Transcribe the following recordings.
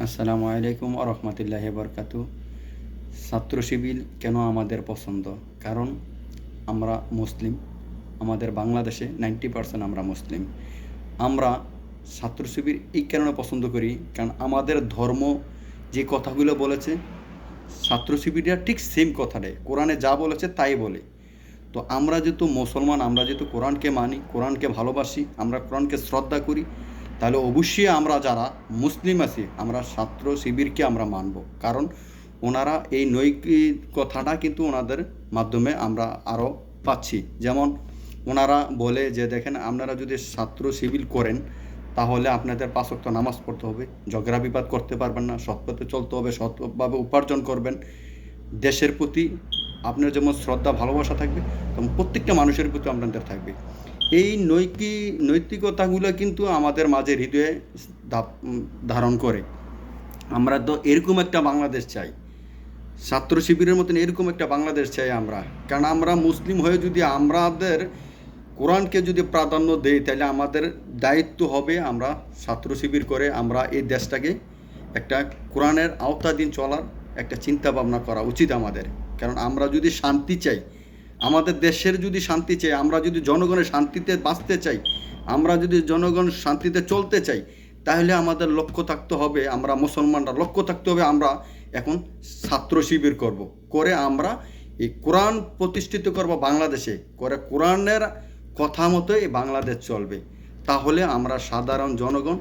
আসসালামু আলাইকুম ওয়া রাহমাতুল্লাহি ওয়া বারাকাতুহু। ছাত্র শিবির কেন আমাদের পছন্দ? কারণ আমরা মুসলিম। আমাদের বাংলাদেশে 90% আমরা মুসলিম। আমরা ছাত্র শিবির এই কারণে পছন্দ করি, কারণ আমাদের ধর্ম যে কথাগুলো বলেছে ছাত্র শিবিররা ঠিক সেম কথাটাই কোরআনে যা বলেছে তাই বলে। তো আমরা যেহেতু মুসলমান, আমরা যেহেতু কোরআনকে মানি, কোরআনকে ভালোবাসি, আমরা কোরআনকে শ্রদ্ধা করি, তাহলে অবশ্যই আমরা যারা মুসলিম আছি আমরা ছাত্র শিবিরকে আমরা মানব। কারণ ওনারা এই নৈতিক কথাটা কিন্তু ওনাদের মাধ্যমে আমরা আরও পাচ্ছি। যেমন ওনারা বলে যে দেখেন, আপনারা যদি ছাত্র শিবির করেন তাহলে আপনাদের 5 ওয়াক্ত নামাজ পড়তে হবে, ঝগড়া বিবাদ করতে পারবেন না, সৎ পথে চলতে হবে, সৎভাবে উপার্জন করবেন, দেশের প্রতি আপনার যেমন শ্রদ্ধা ভালোবাসা থাকবে তেমন প্রত্যেকটা মানুষের প্রতি আপনাদের থাকবে। এই নৈতিকতাগুলো কিন্তু আমাদের মাঝে হৃদয়ে ধারণ করে। আমরা তো এরকম একটা বাংলাদেশ চাই, ছাত্র শিবিরের মতন এরকম একটা বাংলাদেশ চাই আমরা। কারণ আমরা মুসলিম হয়ে যদি আমাদের কোরআনকে যদি প্রাধান্য দেই, তাহলে আমাদের দায়িত্ব হবে আমরা ছাত্র শিবির করে আমরা এই দেশটাকে একটা কোরআনের আওতাধীন চলার একটা চিন্তা ভাবনা করা উচিত আমাদের। কারণ আমরা যদি শান্তি চাই, আমাদের দেশের যদি শান্তি চাই, আমরা যদি জনগণের শান্তিতে বাঁচতে চাই, আমরা যদি জনগণ শান্তিতে চলতে চাই, তাহলে আমাদের লক্ষ্য থাকতে হবে, আমরা মুসলমানরা লক্ষ্য থাকতে হবে আমরা এখন ছাত্র শিবির করে আমরা এই কোরআন প্রতিষ্ঠিত করব বাংলাদেশে, করে কোরআনের কথা মতো এই বাংলাদেশ চলবে। তাহলে আমরা সাধারণ জনগণ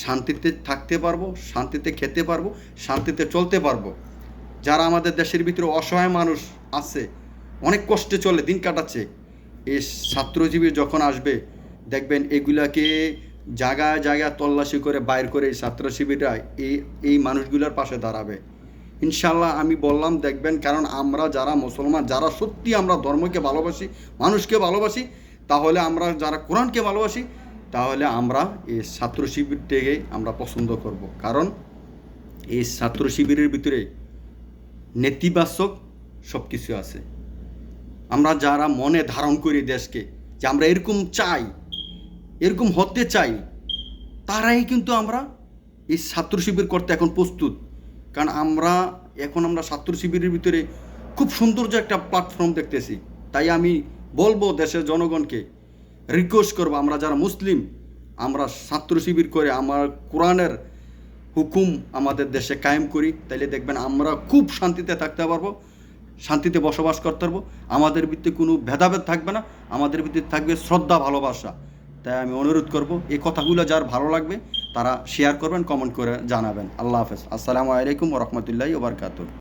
শান্তিতে থাকতে পারবো, শান্তিতে খেতে পারবো, শান্তিতে চলতে পারবো। যারা আমাদের দেশের ভিতরে অসহায় মানুষ আছে, অনেক কষ্টে চলে দিন কাটাচ্ছে, এই ছাত্রজীবী যখন আসবে দেখবেন এগুলাকে জায়গায় জায়গায় তল্লাশি করে বাইর করে এই ছাত্র শিবিররা এই মানুষগুলোর পাশে দাঁড়াবে ইনশাল্লাহ। আমি বললাম দেখবেন, কারণ আমরা যারা মুসলমান, যারা সত্যি আমরা ধর্মকে ভালোবাসি, মানুষকে ভালোবাসি, তাহলে আমরা যারা কোরআনকে ভালোবাসি, তাহলে আমরা এই ছাত্র শিবিরটাকে আমরা পছন্দ করব। কারণ এই ছাত্র শিবিরের ভিতরে নেতিবাচক সব কিছু আছে। আমরা যারা মনে ধারণ করি দেশকে যে আমরা এরকম চাই, এরকম হতে চাই, তারাই কিন্তু আমরা এই ছাত্র শিবির করতে এখন প্রস্তুত। কারণ আমরা ছাত্র শিবিরের ভিতরে খুব সৌন্দর্য একটা প্ল্যাটফর্ম দেখতেছি। তাই আমি বলবো দেশের জনগণকে রিকোয়েস্ট করবো, আমরা যারা মুসলিম আমরা ছাত্র শিবির করে আমার কোরআনের হুকুম আমাদের দেশে কায়েম করি, তাইলে দেখবেন আমরা খুব শান্তিতে থাকতে পারবো, শান্তিতে বসবাস করতে পারবো। আমাদের ভিতরে কোনো ভেদাভেদ থাকবে না, আমাদের ভিতরে থাকবে শ্রদ্ধা ভালোবাসা। তাই আমি অনুরোধ করব, এই কথাগুলো যার ভালো লাগবে তারা শেয়ার করবেন, কমেন্ট করে জানাবেন। আল্লাহ হাফেজ। আসসালামু আলাইকুম ওয়া রাহমাতুল্লাহি ওয়া বারাকাতুহু।